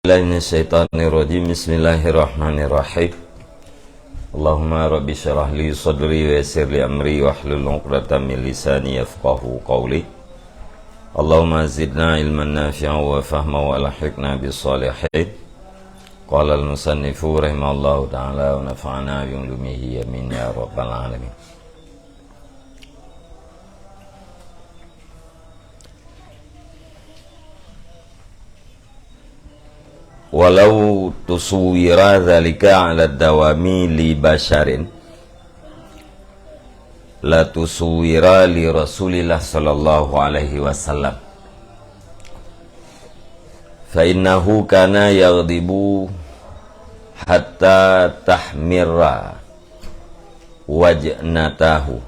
Minasyaitonirrajim. Bismillahirrahmanirrahim. Allahumma rabbi syrah li sadri wa yassir li amri wahlul 'uqdatam min lisani yafqahu qawli. Allahumma zidna ilman nafi'an wa fahman wa alhiqna bis salihin. Qala al-musannifu rahimallahu ta'ala wa nafa'ana bi ulumihi amin ya rabbal alamin. Walau tusuwira dzalika 'ala dawami li basharin la tusuwira li Rasulillah sallallahu alaihi wasallam fa innahu kana yaghdibu hatta tahmirra wajnatahu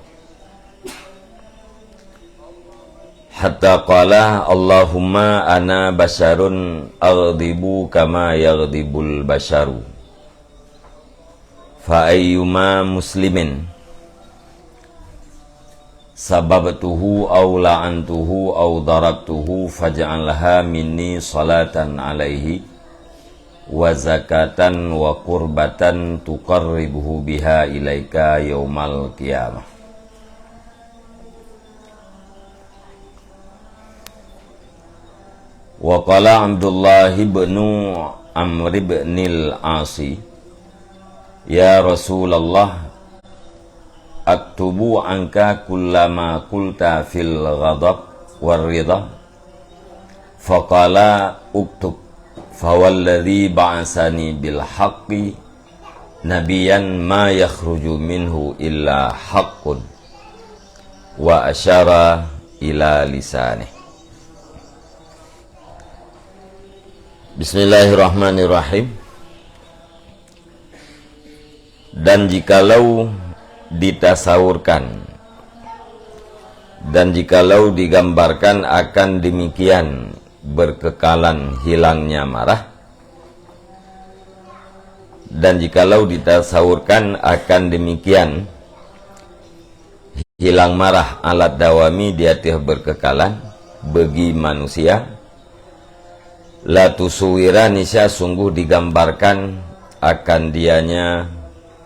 hatta qala Allahumma ana basharun aghdibu kama yaghdibul basharu fa ayyuma muslimin sababtuhu aw la'antuhu aw darabtuhu faj'alha minni salatan alaihi wa zakatan wa qurbatan tuqarribuhu biha ilaika yaumal qiyamah. Wa qala Abdullah ibn Amr ibn al-Asi ya Rasulullah aktubu anka kullama qulta fil ghadab war ridha faqala uktub fawalladhi ba'asani bil haqqi nabiyan ma yakhruju minhu illa haqqun wa asyara ila lisanih. Bismillahirrahmanirrahim. Dan jikalau ditasawurkan dan jikalau digambarkan akan demikian berkekalan hilangnya marah, dan jikalau ditasawurkan akan demikian hilang marah alat dawami di atas berkekalan bagi manusia, la tusuwira nisya sungguh digambarkan akan dianya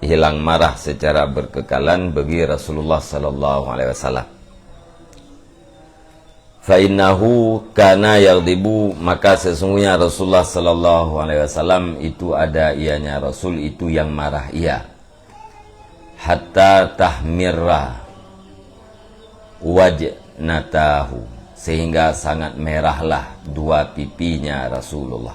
hilang marah secara berkekalan bagi Rasulullah sallallahu alaihi wasallam. Fa innahu kana yaghdibu, maka sesungguhnya Rasulullah sallallahu alaihi wasallam itu ada ianya Rasul itu yang marah ia, hatta tahmirra wajnatahu, sehingga sangat merahlah dua pipinya Rasulullah.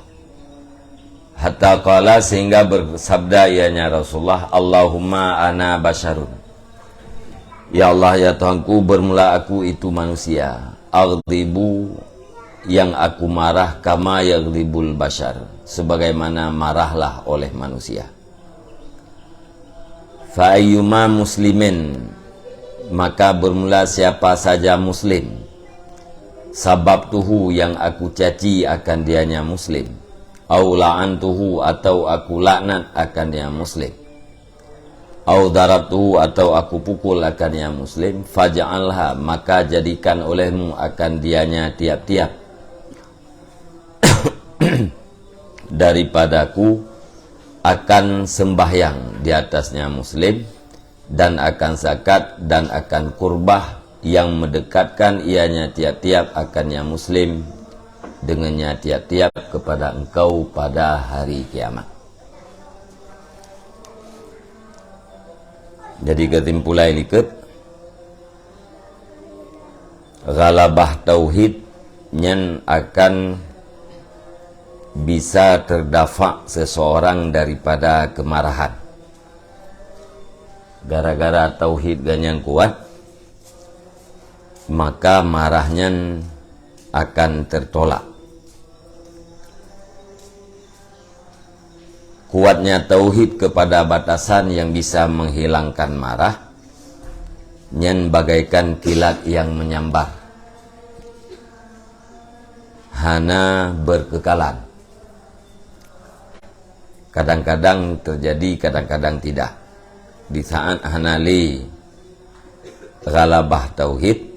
Hatta qala, sehingga bersabda ianya Rasulullah, Allahumma ana basyarun, ya Allah ya Tuhanku, bermula aku itu manusia, aghdibu, yang aku marah, kama yaghdibul basyar, sebagaimana marahlah oleh manusia. Fa ayyuma muslimin, maka bermula siapa saja muslim, sababtuhu, yang aku caci akan dianya muslim, au la'antuhu, atau aku laknat akan dia muslim, au darabtuhu, atau aku pukul akan dia muslim, faj'alha, maka jadikan olehmu akan dianya tiap-tiap daripadaku akan sembahyang di atasnya muslim, dan akan zakat, dan akan kurbah, yang mendekatkan ianya tiap-tiap akannya muslim dengannya tiap-tiap kepada engkau pada hari kiamat. Jadi kesimpulan ikut ghalabah tauhid yang akan bisa terdafa seseorang daripada kemarahan. Gara-gara tauhid ganyan kuat, maka marahnya akan tertolak. Kuatnya tauhid kepada batasan yang bisa menghilangkan marah, nyen bagaikan kilat yang menyambar, hana berkekalan. Kadang-kadang terjadi, kadang-kadang tidak. Di saat hanali ghalabah tauhid,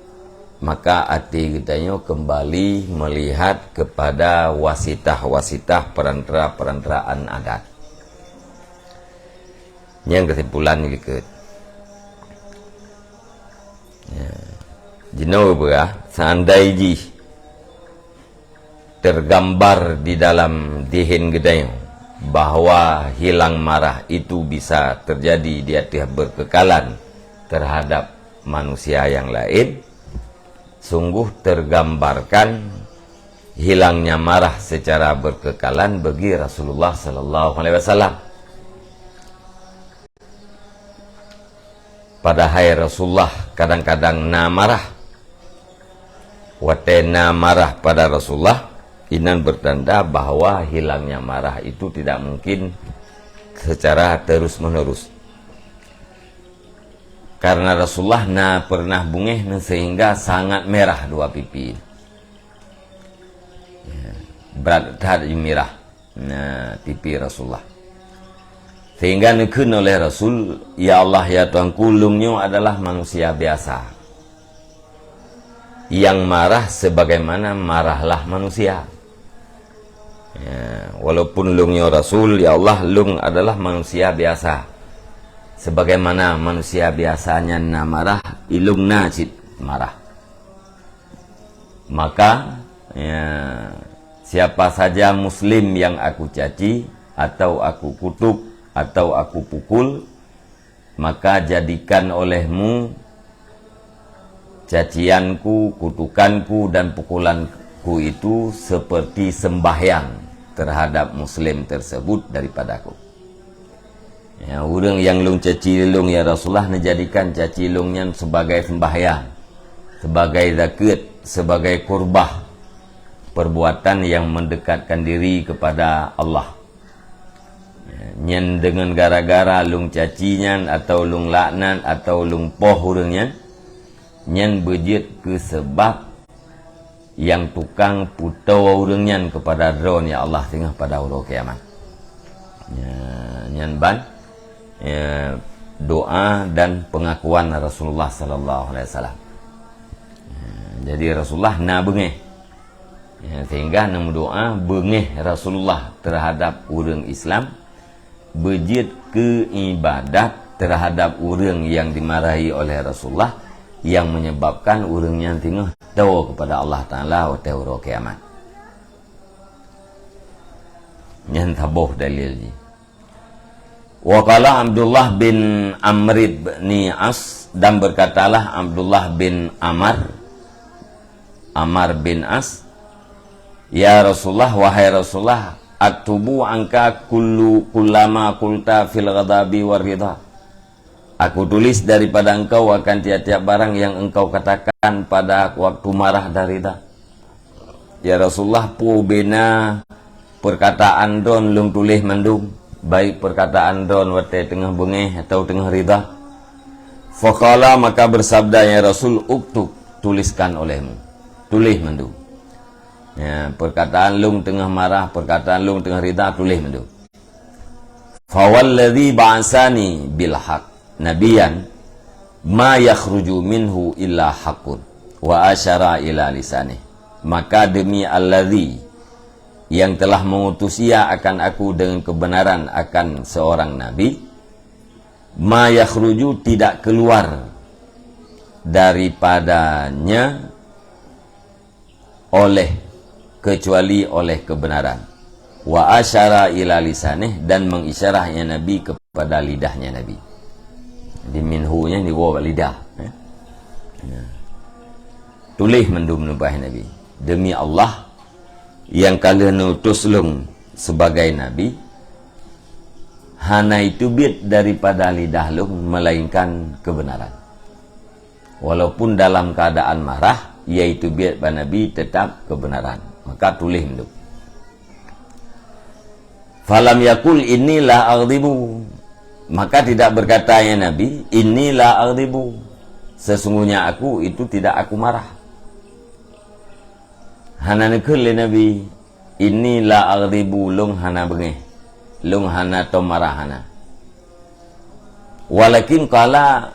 maka hati kitanya kembali melihat kepada wasitah-wasitah perantara-perantaraan adat. Yang kesimpulan ikut. Ya. Jino berah, seandainya tergambar di dalam dihin gedayang bahwa hilang marah itu bisa terjadi di atas berkekalan terhadap manusia yang lain, sungguh tergambarkan hilangnya marah secara berkekalan bagi Rasulullah sallallahu alaihi wasallam. Pada hai Rasulullah kadang-kadang na marah, watena marah pada Rasulullah, inan bertanda bahwa hilangnya marah itu tidak mungkin secara terus-menerus. Karena Rasulullah na pernah bungeh sehingga sangat merah dua pipi. Ya, berat merah nah pipi Rasulullah. Sehingga nekun oleh Rasul, ya Allah ya Tuhanku, lungnya adalah manusia biasa. Yang marah sebagaimana marahlah manusia. Ya, walaupun lungnya Rasul, ya Allah, lung adalah manusia biasa. Sebagaimana manusia biasanya na marah, ilung na cit marah. Maka ya, siapa saja muslim yang aku caci atau aku kutuk atau aku pukul, maka jadikan olehmu cacianku, kutukanku dan pukulanku itu seperti sembahyang terhadap muslim tersebut daripadaku. Ya, orang yang lung caci lung ya Rasulullah menjadikan caci lungnya sebagai sembahyang, sebagai zakat, sebagai kurbah, perbuatan yang mendekatkan diri kepada Allah. Ya, nyen dengan gara-gara lung cacinya atau lung laknan atau lung poh orangnya, nyen bejit ke sebab yang tukang putau orangnya kepada drone ya Allah tengah pada hari kiamat. Ya, nyen ban ya, doa dan pengakuan Rasulullah sallallahu alaihi wasallam. Jadi Rasulullah na bengeh. Ya, sehingga nama doa bengeh Rasulullah terhadap orang Islam, bejit ke ibadat terhadap orang yang dimarahi oleh Rasulullah, yang menyebabkan orang yang tengah tahu kepada Allah Ta'ala waktu hari kiamat. Yang tabuh dalil ni. Waqala Abdullah bin Amr bin As, dan berkatalah Abdullah bin Amr bin As, ya Rasulullah, wahai Rasulullah, aktubu angka kullama kulta fil ghadabi war ridha. Aku tulis daripada engkau akan tiap-tiap barang yang engkau katakan pada waktu marah dan ridha. Ya Rasulullah, pu bena perkataan don lung tulis mandum, baik perkataan don wate tengah bengeh atau tengah ridha. Faqala, maka bersabda ya Rasul, uktub, tuliskan olehmu, tulis mandum. Ya, perkataan lung tengah marah, perkataan lung tengah ridha, tulis mandum. Fawalladhi ba'asani bil haq nabiyan ma yakhruju minhu illa haqqun wa asyara ila lisanih. Maka demi alladhi yang telah mengutus ia akan aku dengan kebenaran akan seorang nabi, ma yakhruju, tidak keluar daripadanya oleh kecuali oleh kebenaran, wa asyara ila lisanih, dan mengisyarahnya nabi kepada lidahnya nabi. Di minhunya di bawah lidah. Ya. Tulis mendum nubah nabi. Demi Allah yang kalian utus lung sebagai nabi, hana itu bit daripada lidah lung melainkan kebenaran. Walaupun dalam keadaan marah, yaitu bit pada nabi tetap kebenaran. Maka tulis mendum. Falam yakul inilah aghdibu, maka tidak berkata ya Nabi, inilah aghdibu, sesungguhnya aku itu tidak aku marah. Hana nekul ya Nabi, inilah aghdibu, lung hana bengeh, lung hana to marah hana. Walakin kala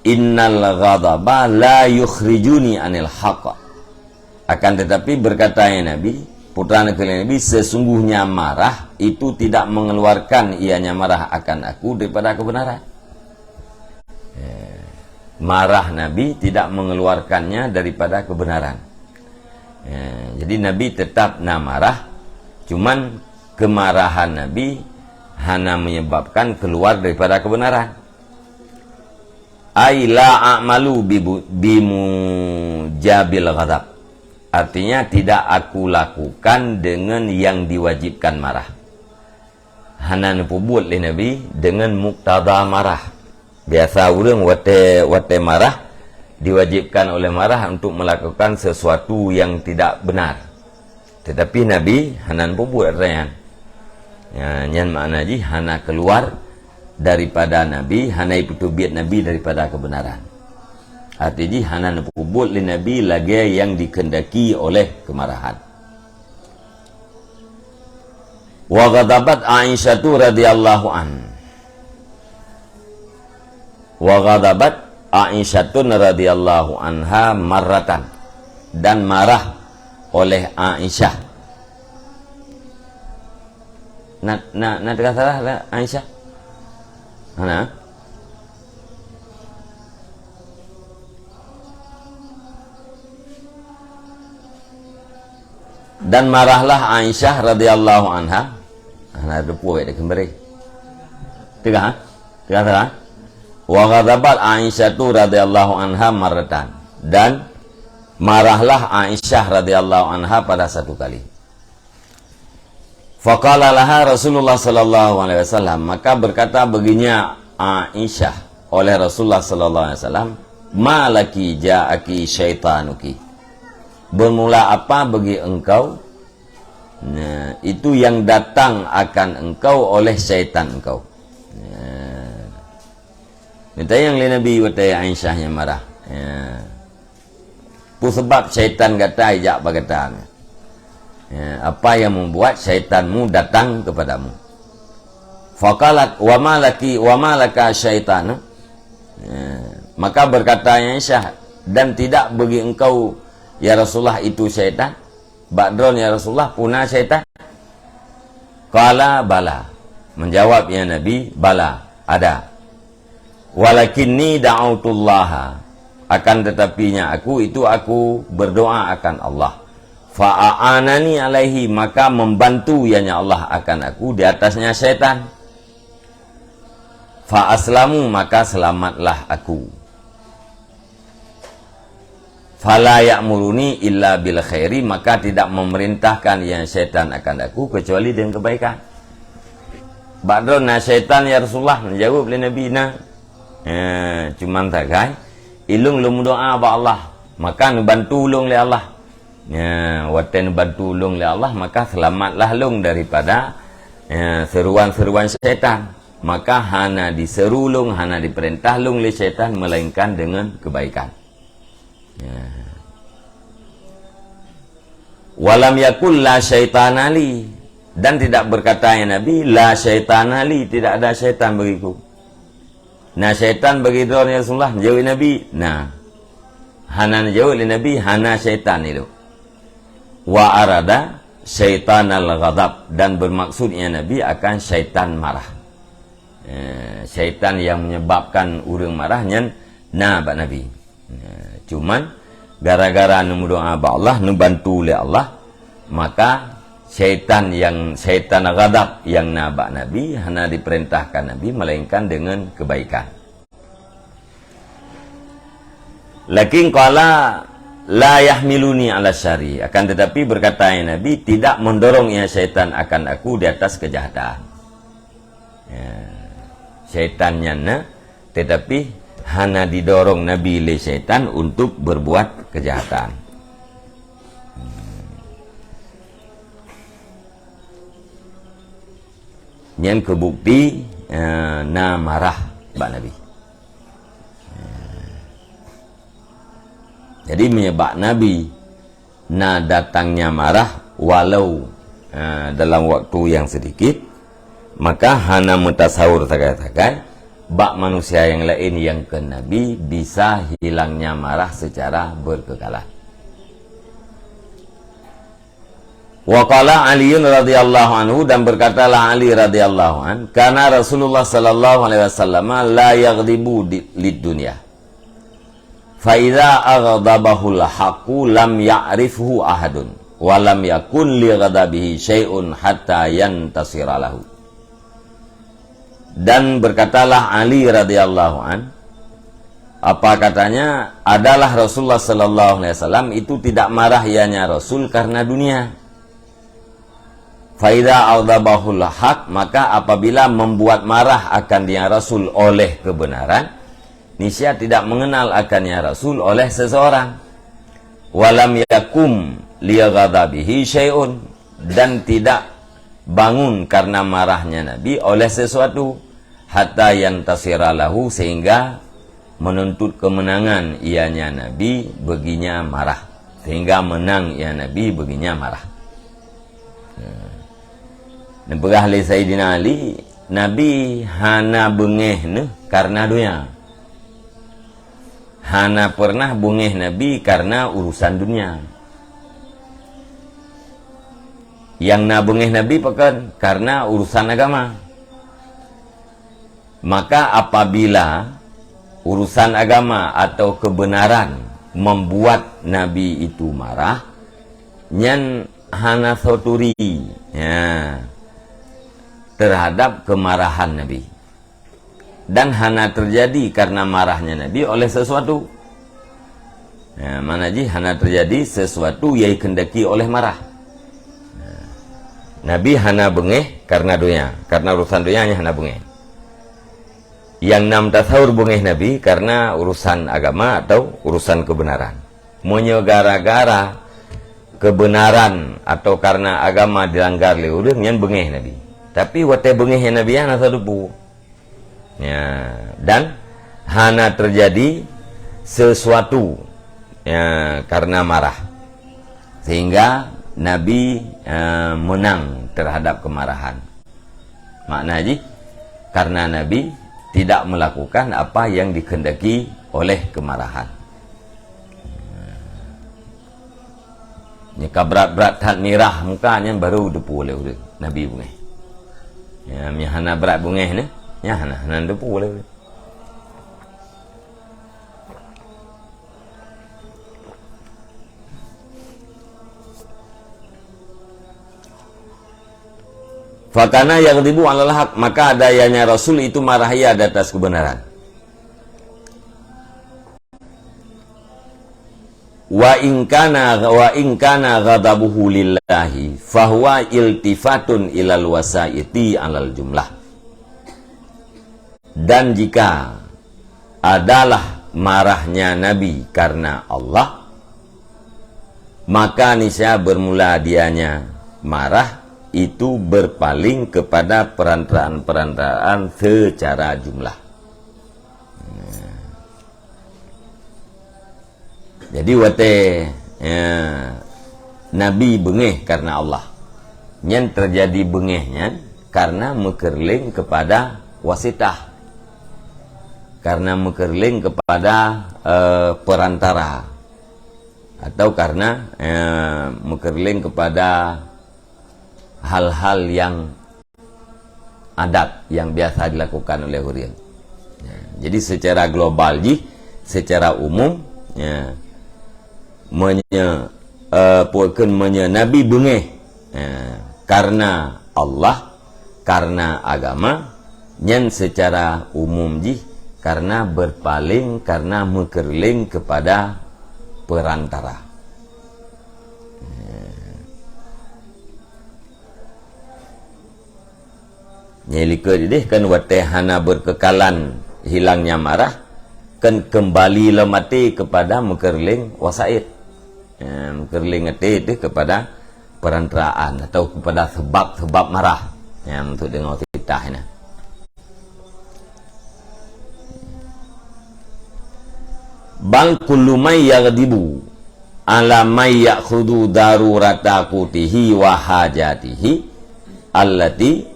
innal ghadaba la yukhrijuni anil haqq. Akan tetapi berkatanya Nabi, putra Nabi, sesungguhnya marah itu tidak mengeluarkan ianya marah akan aku daripada kebenaran. Marah Nabi tidak mengeluarkannya daripada kebenaran. Jadi Nabi tetap marah, cuman kemarahan Nabi hanya menyebabkan keluar daripada kebenaran. Ai la a'malu bimujabil ghadab. Artinya tidak aku lakukan dengan yang diwajibkan marah. Hana nepubut oleh Nabi dengan muktada marah. Biasa orang wate marah, diwajibkan oleh marah untuk melakukan sesuatu yang tidak benar. Tetapi Nabi hana nepubut artinya. Yang makna ji hana keluar daripada Nabi, hana iputubit Nabi daripada kebenaran. Artinya hana nepubut oleh Nabi lagi yang dikendaki oleh kemarahan. Wa ghadabat Aisyah radhiyallahu an. Wa ghadabat Aisyah radhiyallahu anha marratan, dan marah oleh Aisyah. Nak dengar salah lah Aisyah? Mana? Dan marahlah Aisyah radhiyallahu anha. Ada puai dia kembali. Tengah salah. Wa ghadabat Aisyah radhiyallahu anha marratan, dan marahlah Aisyah radhiyallahu anha pada satu kali. Faqala laha Rasulullah sallallahu alaihi wasallam, maka berkata baginya Aisyah oleh Rasulullah sallallahu alaihi wasallam, ma laki ja'aki syaitanuki. Bermula apa bagi engkau? Nah, itu yang datang akan engkau oleh syaitan engkau. Minta yang Nabi watai Aisyahnya marah. Sebab syaitan kata ijak berkata. Apa yang membuat syaitanmu datang kepadamu? Faqalat wa ma laka syaitan. Maka berkata Aisyah, dan tidak bagi engkau ya Rasulullah itu syaitan? Ba'dron ya Rasulullah punah syaitan? Qala bala. Menjawab ya Nabi, bala, ada. Walakinni da'autullaha, akan tetapinya aku berdoa akan Allah. Fa'anani alaihi, maka membantu ianya Allah akan aku di atasnya syaitan. Fa'aslamu, maka selamatlah aku. Fala ya'muruni illa bil khairi, maka tidak memerintahkan yang syaitan akan aku kecuali dengan kebaikan. Ba'dron syaitan ya Rasulullah, menjawab oleh Nabi cuman tagai ilung lu doa ba Allah, maka bantu ulung le Allah. Watan bantu ulung le Allah, maka selamatlah lung daripada seruan-seruan syaitan. Maka hana diseru lung, hana diperintah lung le syaitan, melainkan dengan kebaikan. Walam yakul la syaitanali, dan tidak berkata ya Nabi la syaitanali, tidak ada syaitan bagiku. Nah syaitan bagi dua Rasulullah, jawab Nabi. Hana jawab Nabi, hana syaitan itu. Wa arada syaitan al-ghadab, dan bermaksudnya Nabi akan syaitan marah. Syaitan yang menyebabkan orang marahnya Pak Nabi. Cuman gara-gara nemu doa ba Allah, bantu oleh Allah, maka syaitan ghadab yang nabak Nabi hanya diperintahkan Nabi melainkan dengan kebaikan. Lakin qala la yahmiluni ala syari, akan tetapi berkata Nabi tidak mendorong syaitan akan aku di atas kejahatan. Syaitannya tetapi hanya didorong Nabi oleh syaitan untuk berbuat kejahatan. Yang kebukti marah Mbak Nabi. Jadi menyebab Nabi datangnya marah walau dalam waktu yang sedikit, maka hana mutasawur takai-takai bak manusia yang lain yang ke Nabi bisa hilangnya marah secara berkekalan. Wa qala Aliun radhiyallahu anhu, dan berkatalah Ali radhiyallahu an, karena Rasulullah sallallahu alaihi wasallam la yaghdibu lid dunya. Fa idza aghdabahul haqqu lam ya'rifhu ahadun wa lam yakun li ghadabihi syai'un hatta yantasira lahu. Dan berkatalah Ali radhiyallahu an, apa katanya, adalah Rasulullah sallallahu alaihi wasallam itu tidak marah ianya Rasul karena dunia. Fa idza aghdabahul haq, maka apabila membuat marah akan dia Rasul oleh kebenaran, niscaya tidak mengenal akannya Rasul oleh seseorang. Walam yakum liyaghadabihi syai'un, dan tidak bangun karena marahnya Nabi oleh sesuatu, hatta yantasira lahu, sehingga menuntut kemenangan ianya Nabi baginya marah, sehingga menang ia Nabi baginya marah. Dan berahli Sayyidina Ali, Nabi hana bengeh karena dunia. Hana pernah bengeh Nabi karena urusan dunia. Yang na bengeh Nabi pekan karena urusan agama. Maka apabila urusan agama atau kebenaran membuat Nabi itu marah, nyan hana soturi ya, terhadap kemarahan Nabi, dan hana terjadi karena marahnya Nabi oleh sesuatu. Nah, mana ji hana terjadi sesuatu yang kendaki oleh marah. Nah, Nabi hana bengeh karena dunia, karena urusan dunianya hana bengeh. Yang nam tasawur bengeh Nabi karena urusan agama atau urusan kebenaran. Menyegara-gara kebenaran atau karena agama dilanggar oleh urang yang bengeh Nabi. Tapi wate bengeh Nabi hana sadupu. Ya, dan hana terjadi sesuatu ya, karena marah, sehingga Nabi menang terhadap kemarahan. Makna ji, karena Nabi tidak melakukan apa yang dikehendaki oleh kemarahan. Jika berat-berat tak mirah mukanya baru depu oleh Nabi bungeh. Ya, hana berat bungeh ni, ya hana depu oleh. Fakana yang ribu alal haq, maka adanya Rasul itu marah ia di atas kebenaran. Wa in kana ghadabuhu lillahi fahuwa iltifatun ilal wasaiti alal jumlah. Dan jika adalah marahnya Nabi karena Allah, maka niscaya bermula dianya marah itu berpaling kepada perantaraan secara jumlah. Jadi wate Nabi bengeh karena Allah, yang terjadi bengehnya karena mekerling kepada wasitah, karena mekerling kepada perantara, atau karena mekerling kepada hal-hal yang adat yang biasa dilakukan oleh orang. Ya, jadi secara global, secara umum, ya, Nabi bengeh karena Allah, karena agama, yang secara umum karena berpaling, karena mekerling kepada perantara. Nyelika deh kan watehana berkekalan hilangnya marah, kan kembali lemati kepada mekerling wasaid, mekerling itu kepada perantaraan atau kepada sebab-sebab marah yang untuk dengar cerita ini. Bal kullu may yaghdibu ala may ya'khudhu darurata qutihi wa hajatihi allati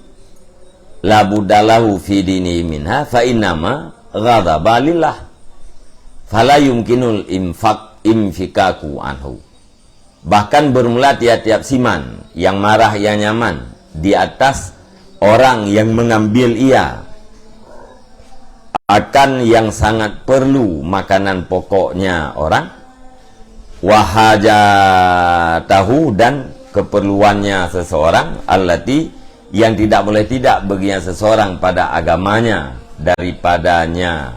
la budalahu fi dini minha fa innama ghadaba lillah fala yumkinul infikaku anhu. Bahkan bermula tiap-tiap siman yang marah yang nyaman di atas orang yang mengambil ia akan yang sangat perlu makanan pokoknya orang, wahajatahu dan keperluannya seseorang, allati yang tidak boleh tidak baginya seseorang pada agamanya daripadanya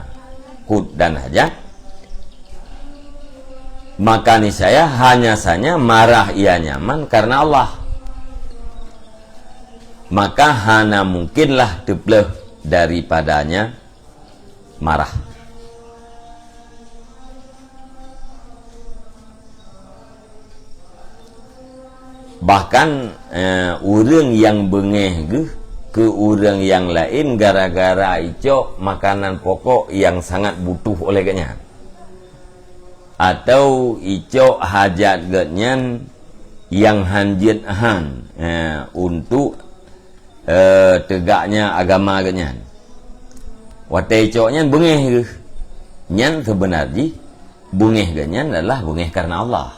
hud dan hajat, maka niscaya hanya saja marah ia nyaman karena Allah. Maka hana mungkinlah tebleh daripadanya marah. Bahkan orang yang bengeh ke orang yang lain gara-gara icok makanan pokok yang sangat butuh oleh kenyan, atau icok hajat genyan yang hanjit untuk tegaknya agama genyan. Watai icoknya bengeh ke nyan sebenarnya bengeh genyan adalah bengeh karena Allah.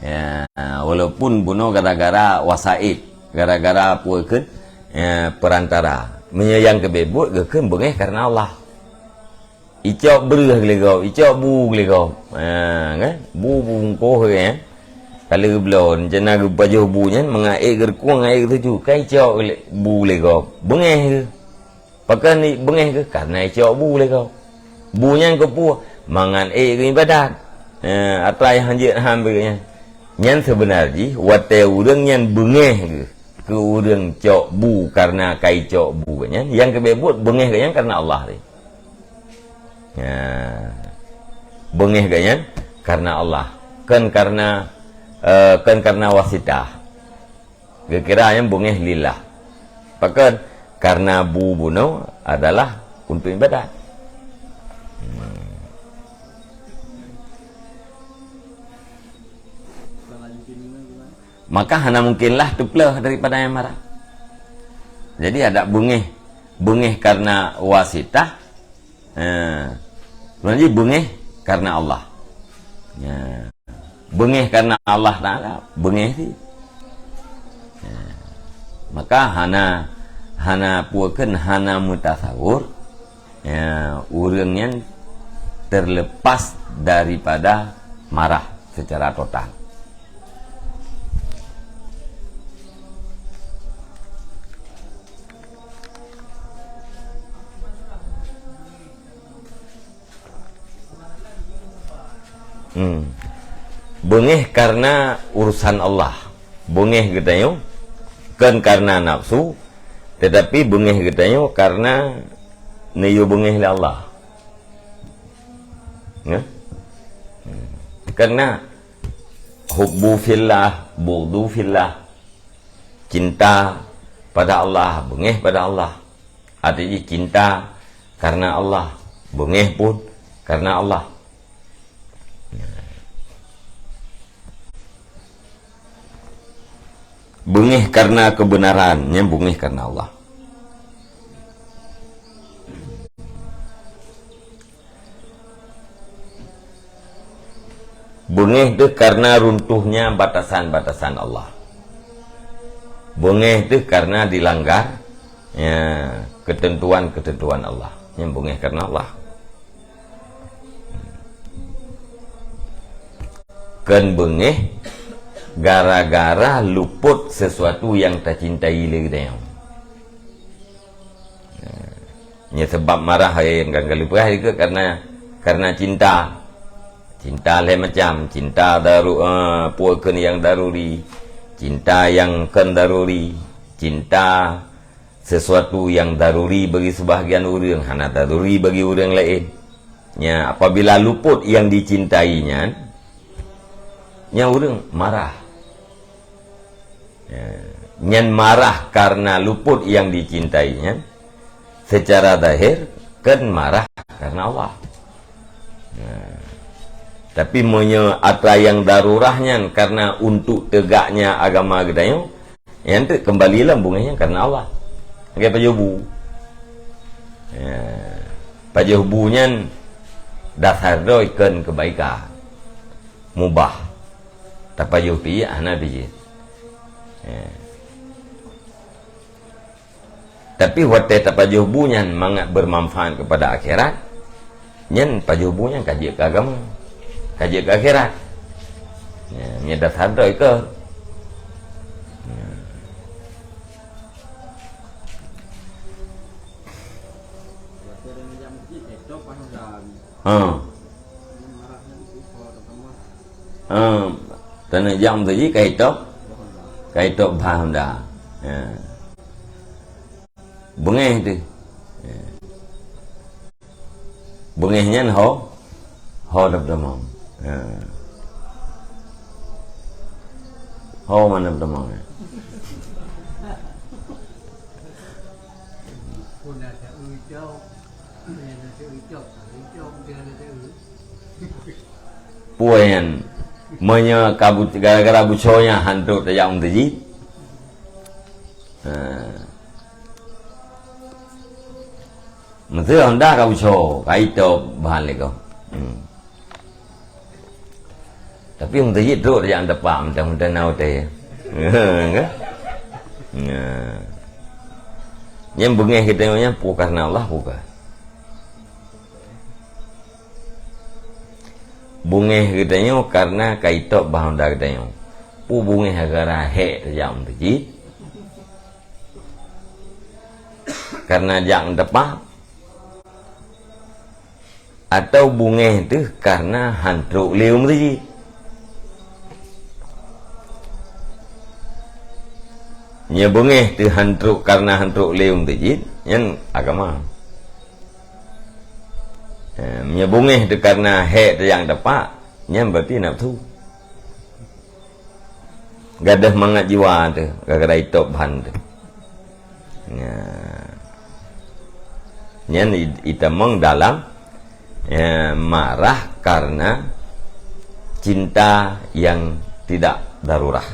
Ya, walaupun bunuh gara-gara wasaid, gara-gara puakeun perantara menyayang kebebut gekeun bengeh karena Allah. Icok berah legau, icok bu legau. Kan? Bu bungkoh ya. Kalau belon jena ge baju bunya mengaik gerkuang air tuju kai icok bu legau. Bengeh ke. Pakai ni bengeh ke karena icok bu legau. Bunya ke pu mangan ke ibadat. Atrai hanjit hambirnya. Nyan sebenarnya watai urang nyan bengeh ke urang cok bu karena kai cok bu nyan yang kebebut bengeh nyan karena Allah ni. Ya. Bengeh nyan karena Allah. Kan karena wasitah. Kira-kira bengeh lillah. Pakai karena bu bunuh adalah untuk ibadat. Maka hana mungkinlah tuplah daripada yang marah. Jadi ada bengeh karena wasitah, sebenarnya bengeh karena Allah. Ya. Bengeh karena Allah Ta'ala, bengeh sih. Ya. Maka hana puakeun hana mutasawur, ya, urangnya terlepas daripada marah secara total. Bengeh karena urusan Allah, bengeh getanyo kan karena nafsu, tetapi bengeh getanyo karena neyo bengeh le Allah. Ya? Karena hubbu fillah, bughdu fillah, cinta pada Allah, bengeh pada Allah. Artinya cinta karena Allah, bengeh pun karena Allah. Bengeh karena kebenarannya, bengeh karena Allah. Bengeh itu karena runtuhnya batasan-batasan Allah. Bengeh itu karena dilanggar ya, ketentuan-ketentuan Allah. Yang bengeh karena Allah. Kan bengeh gara-gara luput sesuatu yang tak cintai lagi dia. Ya sebab marah yang gak lupa itu karena cinta. Cinta lain macam cinta puakeun yang daruri, cinta yang kan daruri, cinta sesuatu yang daruri bagi sebahagian orang, hana daruri bagi orang lain. Ya apabila luput yang dicintainya, nya orang marah. Nyan marah karena luput yang dicintainya, secara zahir kan marah karena Allah. Tapi apa yang darurahnya karena untuk tegaknya agama gedayo, Yang tu kembalilah bunganya karena Allah. Kayak pajubu. Pajubunya dasar do ikan kebaikan. Mubah. Tak pajubi ana biji. Tapi waktu tak pajubunya mangat bermanfaat kepada akhirat, nyen pajubunya kaji ke agama, kaji ke akhirat. Nya dasar do ikan. Tanah jam tu je kaitok faham dah. Bengih tu, bengihnya ho dah berdomang. Ho mana berdomang? Puan menya kabut gara-gara buconya hantu tajam tadi. Mesti anda kabuco, kaito bahan lego. Tapi yang tadi tu yang depan mudah-mudah nau teh. Enggak? Yang bengih kita nya karena Allah bukan. Bungeh katanya karena kaitok bahan dah katanya. Bungeh agara he jam tadi. Karena jang depan. Atau bungeh tu karena hantruk lium tadi. Nya bungeh tu hantruk karena hantruk lium tadi. Yang agama. Menyebungih itu karena hek yang dapat yang berarti nafsu gadah mangat jiwa tu gara-gara itu bahan tu yang itamang dalam marah karena cinta yang tidak darurah.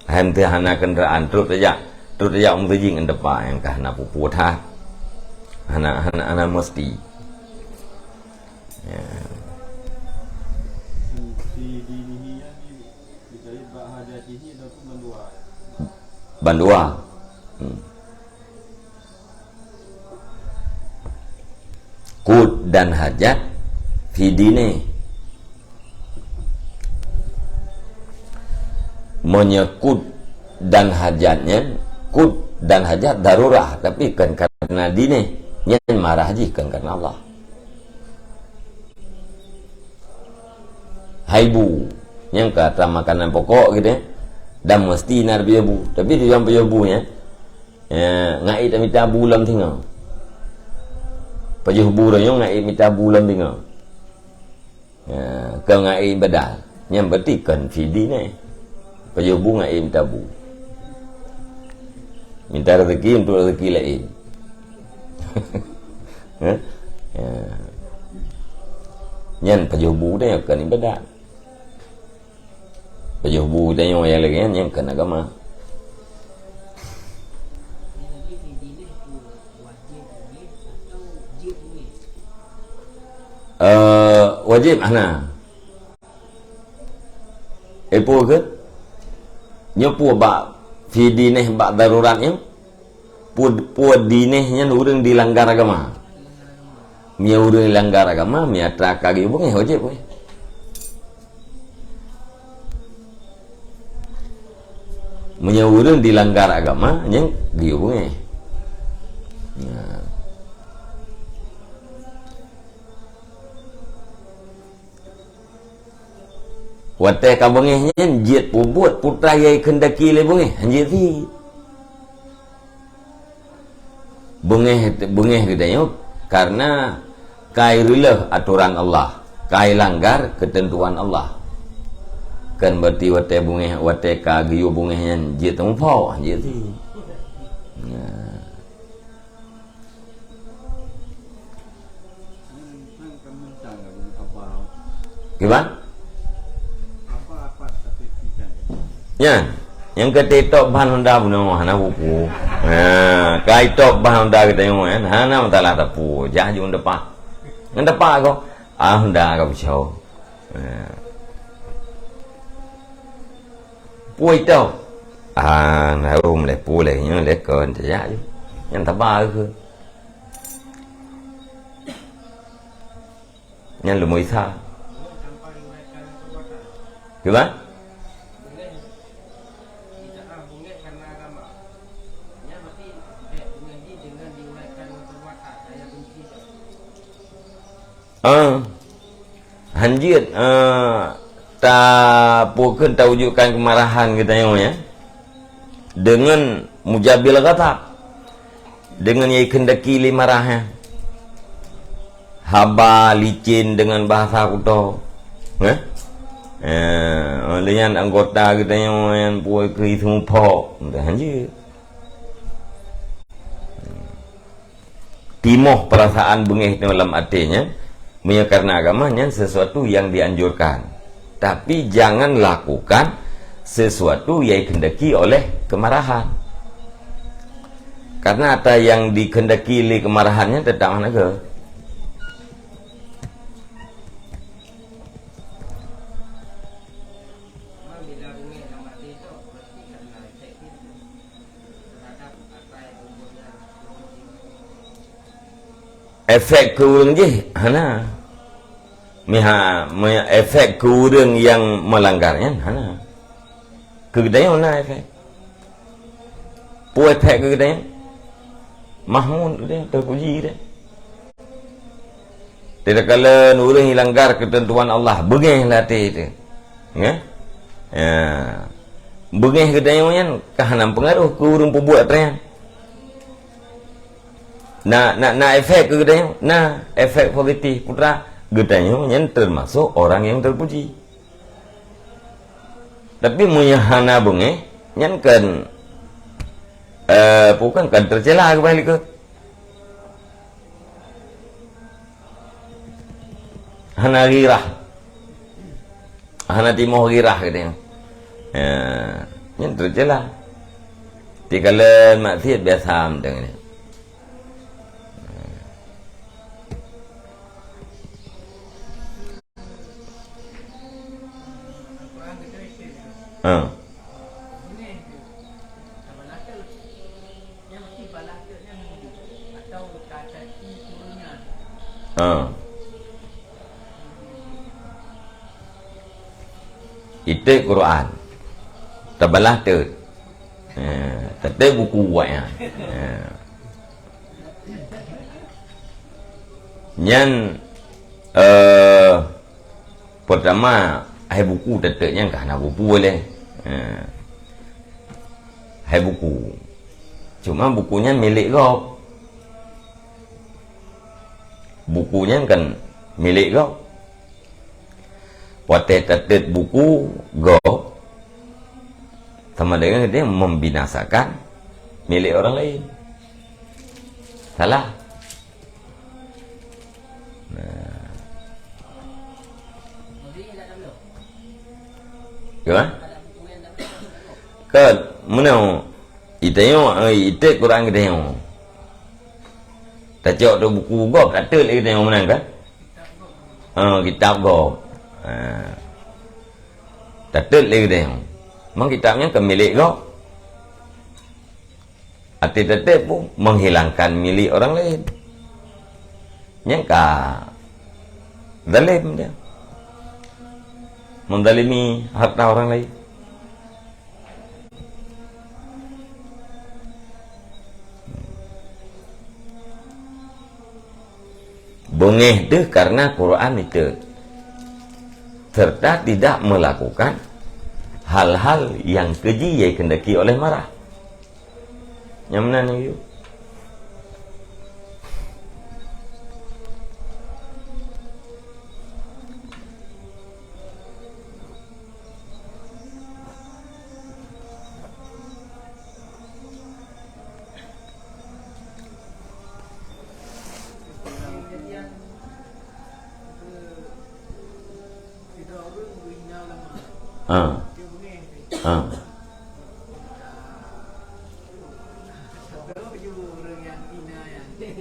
Hem tu hana kenderaan truk saja. Tu dia orang terjing yang depan yang kahna pupu thah anak mesti bandua kud dan hajat fidine menyekut dan hajatnya kud dan hajat darurah, tapi kan karena dini nyen marah ji kan karena Allah. Haibu yang kata makanan pokok gitu ya, dan mesti nar biabu, tapi di dalam biabunya ngai tak minta bulam tinggal. Pajuh buranya ngai minta bulam tinggal. Kau ngai badal, yang berarti kan fidi ni. Pajuh bu ngai minta bu. Minta rezeki untuk rezeki lain. Nyan pajubu dia kan ibadat. Pajubu dia yang lagi yang kan agama. Wajib mana? Epo ke? Nyopo ba fi dineh bak daruratnya puad dinehnya urang dilanggar agama mia urang dilanggar agama mia trakagi bunge wajib we mia urang dilanggar agama yang diubunge wate ka bunge nyen jiet pubuat putra yai kendaki le bunge anjir ti bunge gedanya karena kairulah aturan Allah, kai langgar ketentuan Allah. Kan berarti wate bunge wate ka giu bunge nyen jiet tempau anjir ti. Gimana? Ya, yang ketetok bahan Honda punya hana buku. Kai tok bahan Honda kita yang mana, hana mentalah tapu, jadi Honda pak, Honda pak kau, Honda kau bicau. Pui tau, nah leh pui yang leh kau jadi, yang tabah ke, yang lu muisa, gimana? Hanjir tak bukan tak wujudkan kemarahan kita yang ya dengan mujabil kata dengan yang kendaki limarahnya haba licin dengan bahasa kuto dengan anggota kita yang puai kri semupok hanjir timoh perasaan bengih dalam artinya karena agamanya sesuatu yang dianjurkan, tapi jangan lakukan sesuatu yang dikehendaki oleh kemarahan. Karena ada yang dikehendaki oleh kemarahannya tetap mana ke? Efek kurang je, hana. Efek kurang yang melanggarnya, hana. Kegedean mana efek? Efek kegedean? Mahmud dia terpuji dia. Tidak kala orang langgar ketentuan Allah, bengih latih itu. Ya? Bengih kegedean kahanam pengaruh kurang pembuat trian. Nah efek kegedean, efek positif putra gedanya yang termasuk orang yang terpuji. Tapi munyahana bunge yang kan bukan kan tercela kembali ke hana girah, hana timoh girah gedanya, yang tercela. Tikala maksiat biasa dengan ini. Itu Quran tabalah tu tapi buku buatnya yang pertama buku teteknya karena buku boleh buku cuma bukunya milik kau, bukunya kan milik kau. Watet tetet buku kau sama dengan dia membinasakan milik orang lain. Salah. Gimana? Kan mana itu Quran kita yang tak cok tu buku kau kata lagi kita yang mana kan? Kitab kau. Tatul lagi dia. Memang kitabnya ke milik kau. Arti tetap pun menghilangkan milik orang lain. Yang zalim dia. Mendalimi harta orang lain. Bengih itu karena Quran itu serta tidak melakukan hal-hal yang keji yang kendaki oleh marah. Yang mana ni?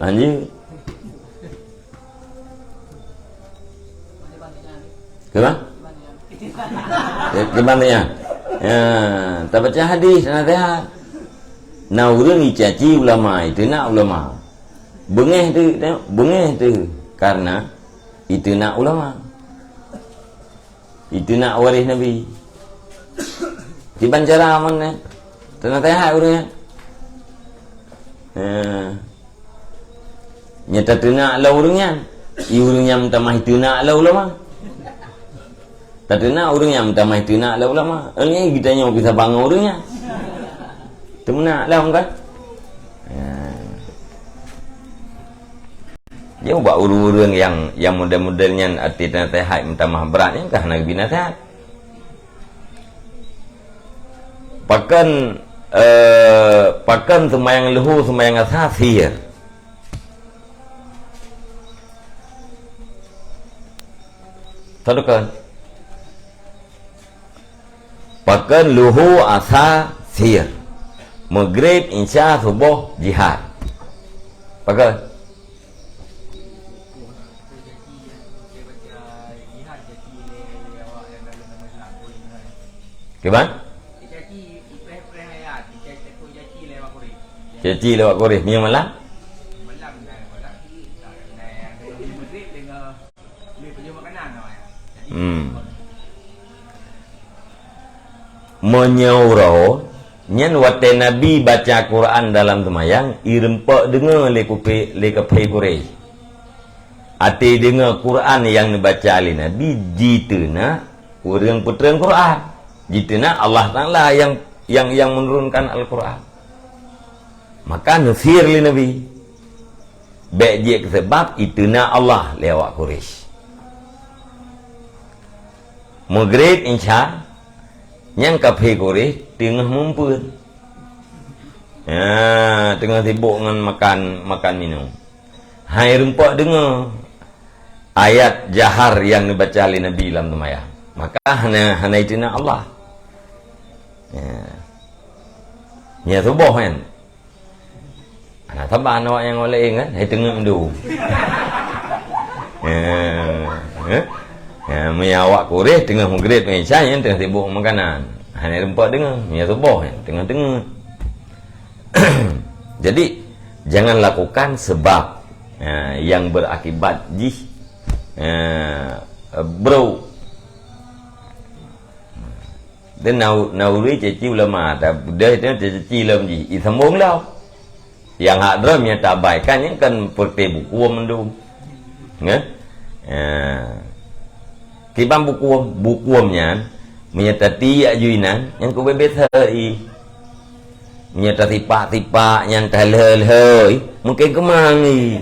Anjir. Kenapa? Gimana ya? Ya, tak baca hadis nasihat. Nah, orang ni caci ulama itu nak ulama. Bengeh tu karena itu nak ulama. Itu nak waris Nabi. Tiban cara mana? Nasihat orangnya. Nyata tu nak lah orangnya. Orangnya minta mah itu nak lah ulama. Tak nak orangnya minta mah itu nak lah ulama. Ini kita nyawa bisa bangun orangnya. Itu nak lah kan? Dia buat urun-urun yang model-modelnya arti nasihat minta maaf beratnya kah Nabi nasihat. Pakan semayang lehu semayang asasir. Tadukan. Pakan lehu asasir. Maghrib insya subuh jihad. Pakai. Gimana? Caci lewat Korea. Ni malam? Menyaurau nyan wate Nabi baca Quran dalam semayang irempak dengar le kapai Korea. Ati dengar Quran yang dibaca oleh Nabi jituna orang putra Quran. Jituna Allah Ta'ala yang menurunkan Al-Quran. Maka nufir li Nabi. Baik dia sebab ituna Allah lewat Quraisy. Maghrib insya yang kafe Quraisy tengah mumpul. Tengah sibuk dengan makan minum. Hai rempak dengar ayat jahar yang dibaca oleh Nabi dalam semayang. Maka hana ituna Allah. Ya subuh kan. Anak tabah awak yang oleh kan, hai tengok dulu. Awak Quraisy tengah maghrib isya yang tengah sibuk makanan. Hanya rempak dengar, ya subuh kan, tengah-tengah. Jadi jangan lakukan sebab yang berakibat bro. Dan nauri caci ulama tak dah itu caci lam ji isambung lau yang hak drum yang tak baik kan yang kan perti buku mendung kan kibam bukunya menyatati ajuinan yang ku bebet hai menyatati tipak yang kalhel mungkin kemangi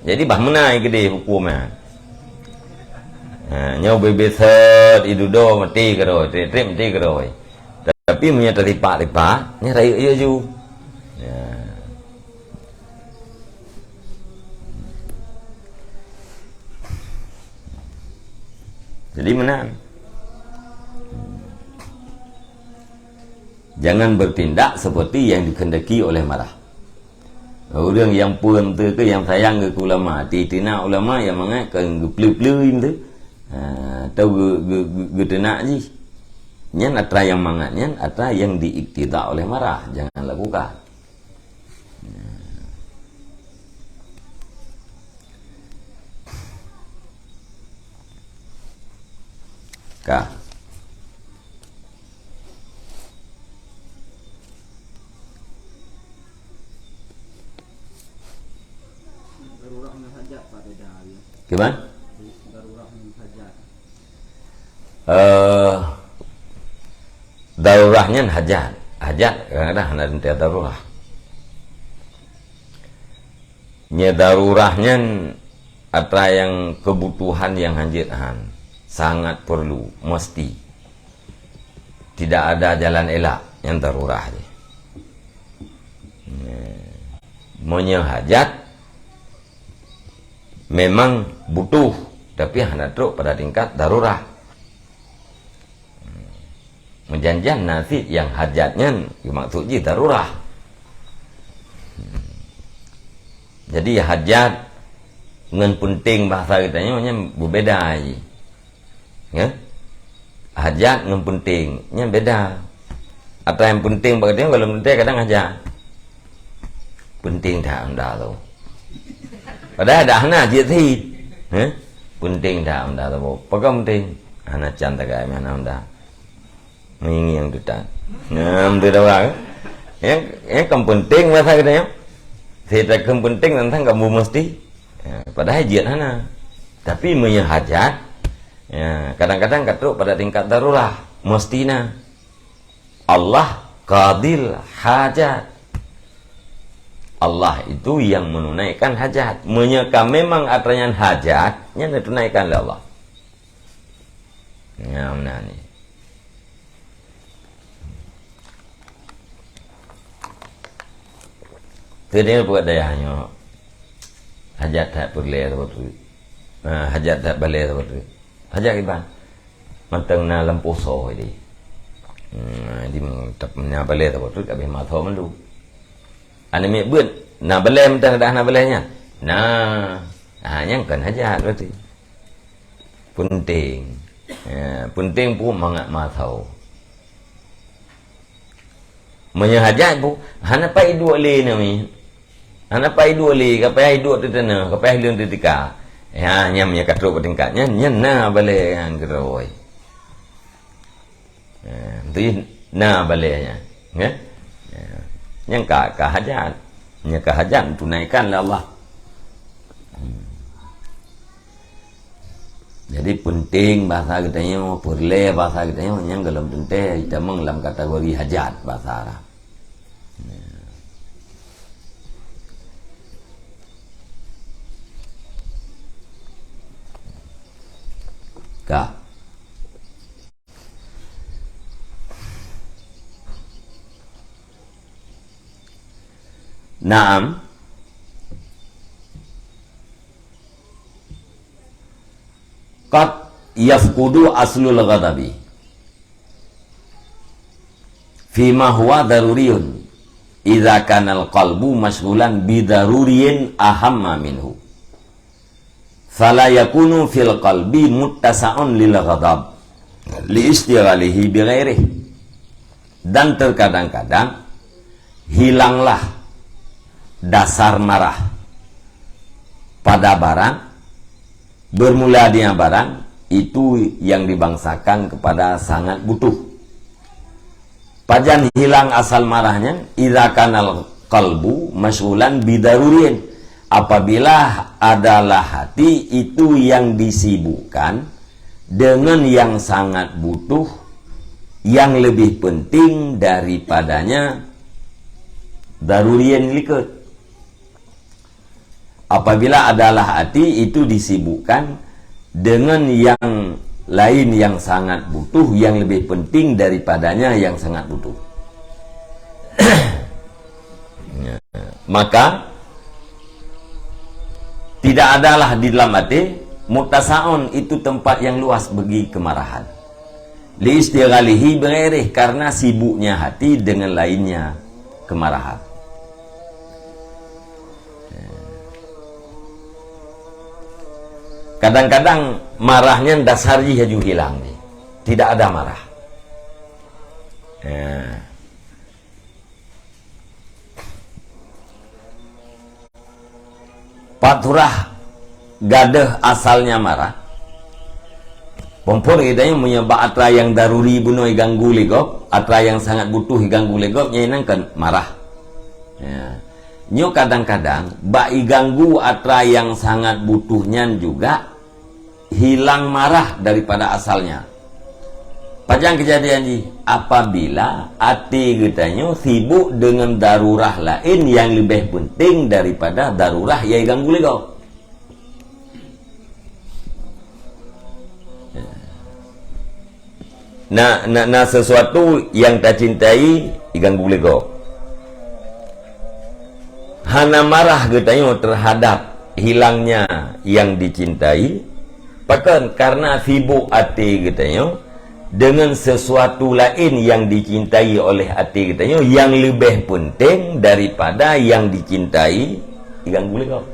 jadi bah menai gede bukunya. Nhau bebesat itu do mati keroi, trip mati keroi. Tapi punya terlipat nya rayu iya ju. Jadi mana? Jangan bertindak seperti yang dikehendaki oleh marah. Orang yang pun tu ke yang sayang ke ulama, tina ulama yang mengatakan geplu-pluin tu. Tahu gedenak je nyan atra yang mangatnya atra yang diiktidak oleh marah jangan lakukan. Kah gimana? Darurahnya hajat kadang-kadang ada darurah. Darurahnya apa yang kebutuhan yang hanjiran sangat perlu mesti tidak ada jalan elak yang darurah je. Hajat memang butuh tapi hanya teruk pada tingkat darurah. Menjanjian nasib yang hajatnya maksudnya darurah. Jadi hajat dengan penting bahasa kita nya berbeda aja. Ya? Hajat dengan pentingnya beda. Atau yang penting bagi dia kalau penting kadang hajat. Penting tak anda tu. Padahal dah na dia thi. Penting tak anda tu. Pakai penting. Anak cantik gaya mana anda. Mengingi yang tutan. Ngam tu dah orang. Yang penting bahasa kita nya. Tidak penting tentang kamu mesti. Padahal hajat hana. Tapi punya hajat. Ya, kadang-kadang katruk pada tingkat darulah. Mestina. Allah qadil hajat. Allah itu yang menunaikan hajat. Menyeka memang atranya hajatnya ditunaikan oleh Allah. Ya, benar ni. Jadi buat dayanya hajat tak boleh tu. Hajat tak boleh tu. Hajat iban. Mantang na lampuso ini. Di tak na boleh tu kat bima tho man lu. Ane mi beut na boleh mantang dah na bolehnya. Nah, yang kan hajat berarti. Penting. Penting pun mangat ma tho. Menya hajat pun hana pai dua le na mi. Hana pai dua le kapai dua tu tena, kapai lương tu tika. Ya nyam nya katruk tingkatnya na boleh yang geroi. Tu na bolehnya. Ya. Yang ka hajat. Nya ka hajat tunaikan oleh Allah. Jadi penting bahasa kita ni, boleh bahasa kita ni yang dalam penting kita dalam kategori hajat bahasa Arab. Ka. Naam. Qad yafqudu aslul ghadabi fima huwa daruriyun idza kana al-qalbu mashghulan bi daruriyin ahamma minhu fala yakunu fil qalbi muttasa'un lil ghadab li istighalihi bi ghairihi. Dan terkadang-kadang hilanglah dasar marah pada barang. Bermula dia barang itu yang dibangsakan kepada sangat butuh. Pajan hilang asal marahnya idza kanal qalbu masyghulan bidarurin, apabila adalah hati itu yang disibukkan dengan yang sangat butuh, yang lebih penting daripadanya darurian likut. Apabila adalah hati itu disibukkan dengan yang lain yang sangat butuh, yang lebih penting daripadanya yang sangat butuh. Maka tidak adalah di dalam hati mutasaun itu tempat yang luas bagi kemarahan. Li istighalihi bighairihi, karena sibuknya hati dengan lainnya kemarahan. Kadang-kadang marahnya dasarnya haju hilang nih. Tidak ada marah. Paturah gadah asalnya marah. Pompor kita yang menyebab atra yang daruri bunuh ganggu legok, atra yang sangat butuh ganggu legok, nyenangkan marah. Nyo kadang-kadang bai ganggu atra yang sangat butuhnya juga hilang marah daripada asalnya. Pajang kejadian ji, apabila hati kitanya sibuk dengan darurah lain yang lebih penting daripada darurah yang ganggu legau. Nah sesuatu yang tak cintai ganggu legau. Hana marah kitanya terhadap hilangnya yang dicintai. Bahkan karena sibuk hati kitanya dengan sesuatu lain yang dicintai oleh hati kitanya yang lebih penting daripada yang dicintai diganggu lagi kau.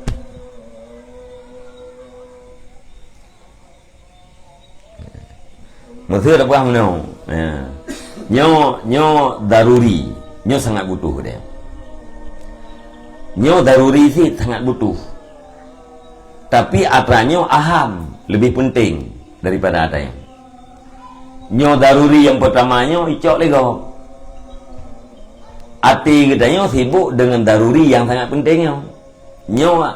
Maksud apa mana? Nyo daruri, nyo sangat butuh dia. Nyo daruri sih sangat butuh. Tapi atranyo aham lebih penting daripada atanya. Nyo daruri yang pertamanya icok lego. Hati katanya sibuk dengan daruri yang sangat pentingnya. Nyo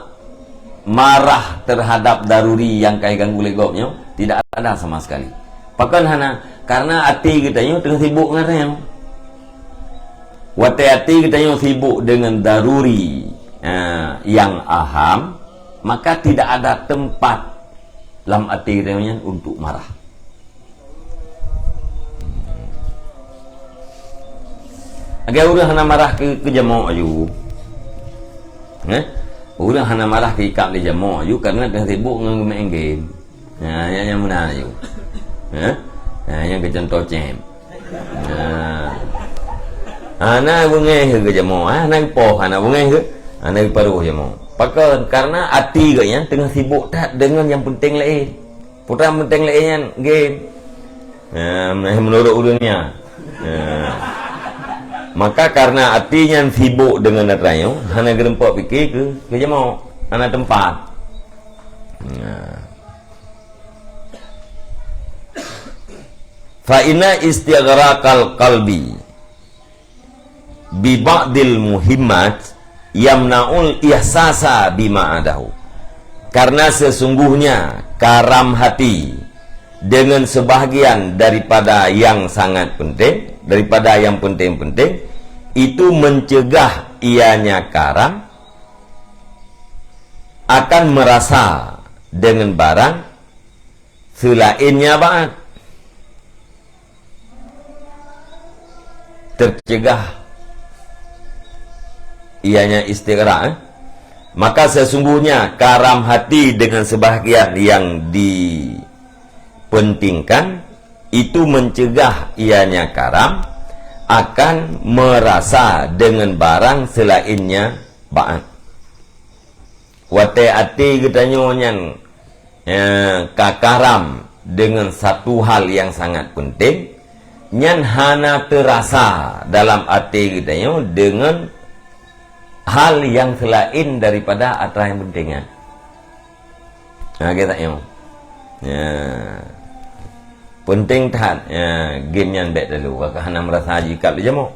marah terhadap daruri yang kaya ganggu lego nyo tidak ada sama sekali. Pakan hana karena hati katanya tengah sibuk ngarang. Wate hati katanya sibuk dengan daruri yang aham, maka tidak ada tempat dalam hati katanya untuk marah. Agar orang hana marah ke jamaah aju. Orang hana marah ke ikap di jamaah aju karena tengah sibuk dengan main game. Yang mana aju? Yang ke contoh cem. Anak bungai ke jamaah, anak poh, anak bungai ke, anak paruh jamaah. Pakai karena hati katanya tengah sibuk tak dengan yang penting lain. Putra penting lain game. Menurut orangnya. Maka karena hatinya sibuk dengan datanya, hana gerempak fikir ke jamaah, hana tempat. Fa inna istighraqal qalbi bi ba'dil muhimmat yamna'ul ihsasa bima adahu. Karena sesungguhnya karam hati dengan sebahagian daripada yang sangat penting, daripada yang penting-penting, itu mencegah ianya karam akan merasa dengan barang selainnya banget. Tercegah ianya istighraq, maka sesungguhnya karam hati dengan sebahagian yang dipentingkan itu mencegah ianya karam akan merasa dengan barang selainnya ba'an. Wate ati katanya nyan kakaram dengan satu hal yang sangat penting, nyan hana terasa dalam hati katanya dengan hal yang selain daripada atra yang pentingnya. Kita tengok. Penting tak game yang baik dulu. Kakak hana merasa jika dia mau.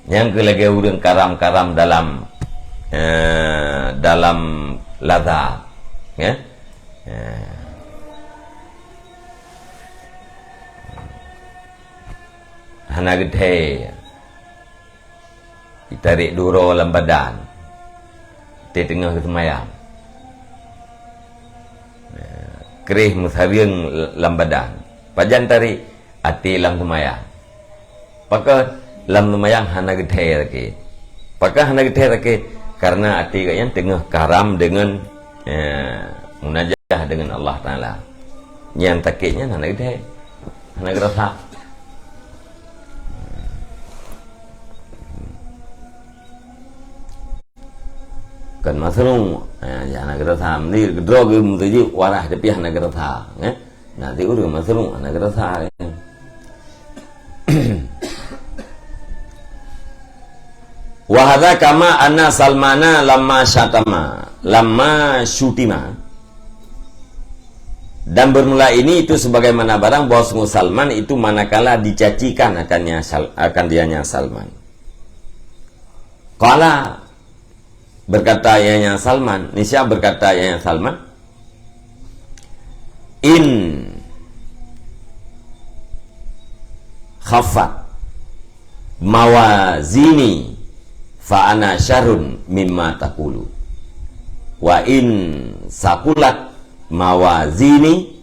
Yang kelagi urang karam-karam dalam ladha, ya. Hana gede. Ditarik duro dalam badan. Di tengah kesemayam. Kerih musariang dalam badan. Pajan tarik hati dalam kesemayam. Pakai dalam kesemayam hana gede lagi. Pakai hana gede lagi karena hati kayaknya tengah karam dengan munajah dengan Allah Ta'ala. Yang takiknya hana gede. Hana gerasa. Kan masalah anak gerasa ni drog mesti warah tapi anak gerasa nanti urang masalah anak gerasa wa hadza kama anna Salmana lamma syutima, dan bermula ini itu sebagaimana barang bahwa sungguh Salman itu manakala dicacikan akan dianya Salman. Qala berkata ayahnya Salman, Nisya berkata ayahnya Salman, in khafat mawazini fa ana syarrun mimma taqulu wa in sakulat mawazini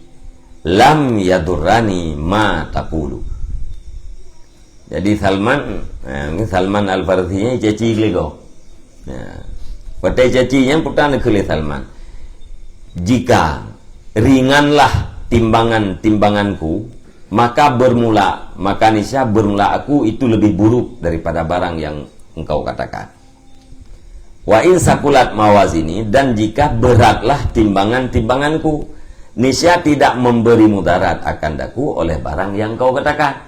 lam yadurrani ma taqulu. Jadi Salman Al-Farisinya caci lego. Patai cacinya pertama kali Salman, jika ringanlah timbanganku, maka niscaya bermula aku itu lebih buruk daripada barang yang engkau katakan. Wa in sakulat mawazini, dan jika beratlah timbangan-timbanganku, niscaya tidak memberi mudarat akan daku oleh barang yang kau katakan.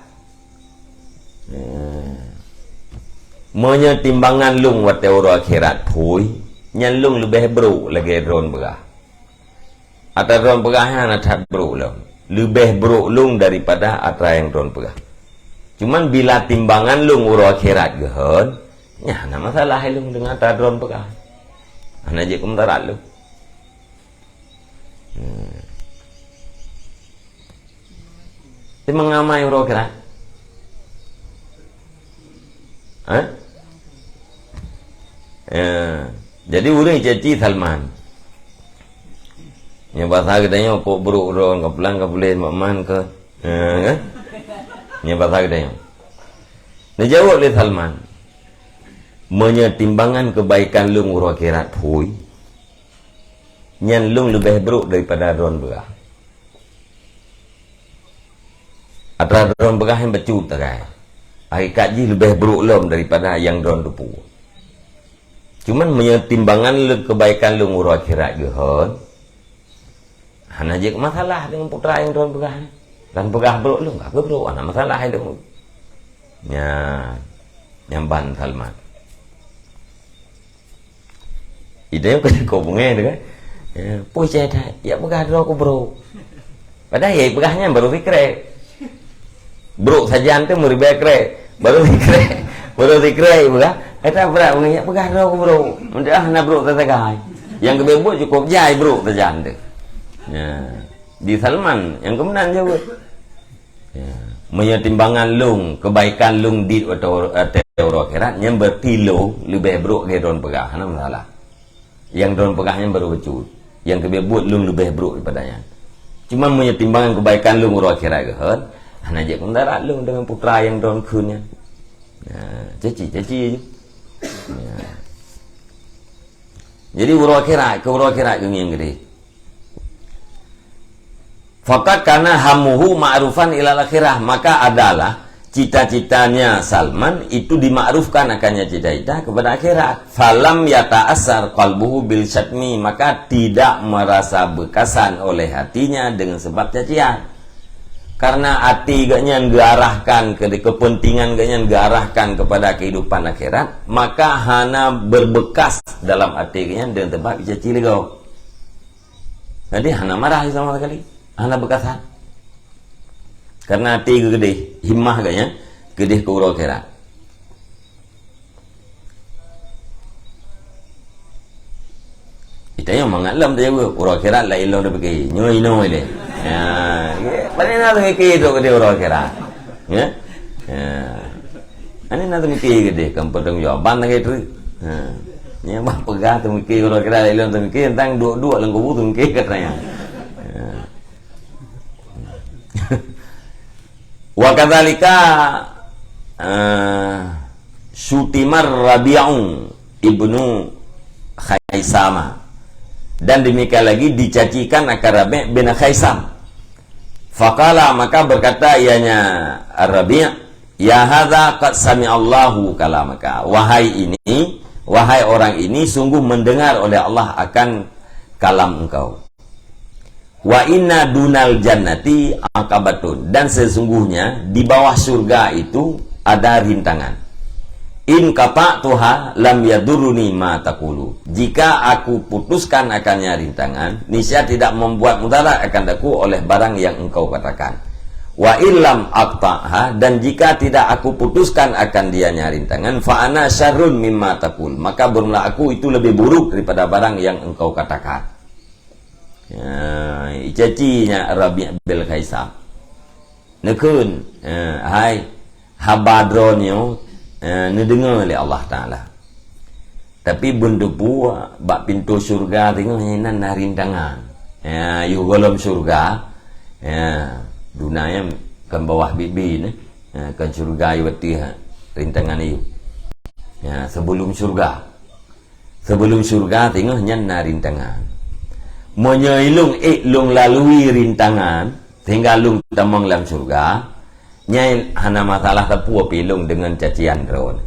Menye timbangan lung wa teoro akhirat pui, nyan lung lebih bro lagi ron begah. Atau ron begahnya nak bro lung. Lebih bro lung daripada atra yang ron begah. Cuman bila timbangan lung uro akhirat gehon, ya na masalah lung dengan atra ron begah. Ana je kumtarat lu. Timang ngamai uro akhirat. Jadi urang caci Salman. Yang bahasa katanya kok buruk ron ke pulang ke boleh maman ke kan? Yang bahasa katanya. Dia jawab oleh Salman. Menyetimbangan kebaikan lung uro akhirat hui. Nyan lung lebih buruk daripada ron begah. Atau ron begah yang becut takai. Hakikat ji lebih buruk lom daripada yang ron depu. Cuman menyetimbangan kebaikan lu ngurus akhirat gehon. Hana je masalah dengan putra yang ron begah. Dan begah buruk lu enggak buruk, ana masalah itu. Ya, nyamban Salman. Ide yang kau bungai tu kan. Poi saya ya begah ro ko bro. Padahal ya begahnya baru fikre. Bro saja antu meribah kre. Baru fikre begah. Eta berat mengingat begah ro ko bro. Mendah na bro tasagai. Yang kebebut cukup jai bro tajan tu. Ya. Di Salman yang kemenan juga. Ya. Menyetimbangan lung kebaikan lung di atau akhirat yang bertilo lebih buruk ke don pegah. Ana masalah. Yang don pegahnya baru becut. Yang kebebut lung lebih buruk daripadanya. Cuma menyetimbangan kebaikan lung uro akhirat ke hon. Ana je mendarat lung dengan putra yang don kunnya. Ya, caci je. Ya. Jadi uro akhirat yang gede. Fakat karena hamuhu ma'rufan ilal akhirah, maka adalah cita-citanya Salman itu dimakrufkan akannya cita-cita kepada akhirat. Falam yata'assar qalbuhu bil syatmi, maka tidak merasa bekasan oleh hatinya dengan sebab cacian. Karena hati gaknya diarahkan ke kepentingan gaknya diarahkan kepada kehidupan akhirat, maka hana berbekas dalam hati gaknya dengan sebab caci legau. Jadi hana marah sama sekali, hana bekasan. Karena hati gede, himmah gaknya gede ke urau akhirat. Kita yang mengalam dia urau akhirat la ilau dah pergi nyoi noi le. Ya, mana nak mikir tu gede urau akhirat. Ya. Ani nak mikir gede kampung jawaban lagi tu. Nya bah pegah tu mikir urau akhirat la ilau tu mikir tentang dua-dua lengkubu tu mikir katanya. Wa kadzalika Sutimar Rabi'un ibnu Khaisama, dan demikian lagi dicacikan akan Rabi' bin Khaisam. Faqala, maka berkata ianya Rabi', ya hadza qad sami'allahu kalamaka, wahai orang ini sungguh mendengar oleh Allah akan kalam engkau. Wa inna dunal jannati akabatun, dan sesungguhnya di bawah surga itu ada rintangan. In qata'tuha lam yadurruni ma taqulu, jika aku putuskan akannya rintangan, niscaya tidak membuat mudarat akan aku oleh barang yang engkau katakan. Wa illam aqta'ha, dan jika tidak aku putuskan akan dianya rintangan, fa ana syarrun mimma taqul, maka bermula aku itu lebih buruk daripada barang yang engkau katakan. Ya, cacinya Rabi' bin Khaisam. Nekun, hai habadronyo dengar oleh Allah Ta'ala. Tapi bundupu bak pintu surga tengok nan rintangan. Ya, you golom surga. Ya, dunia kan bawah bibi ni. Ya, kan surga iwati rintangan itu. Ya, sebelum surga. Sebelum surga tengok nan rintangan. Menyailung lung lalui rintangan sehingga lung tamang dalam surga. Nyai hana masalah tepu pilung dengan cacian ron.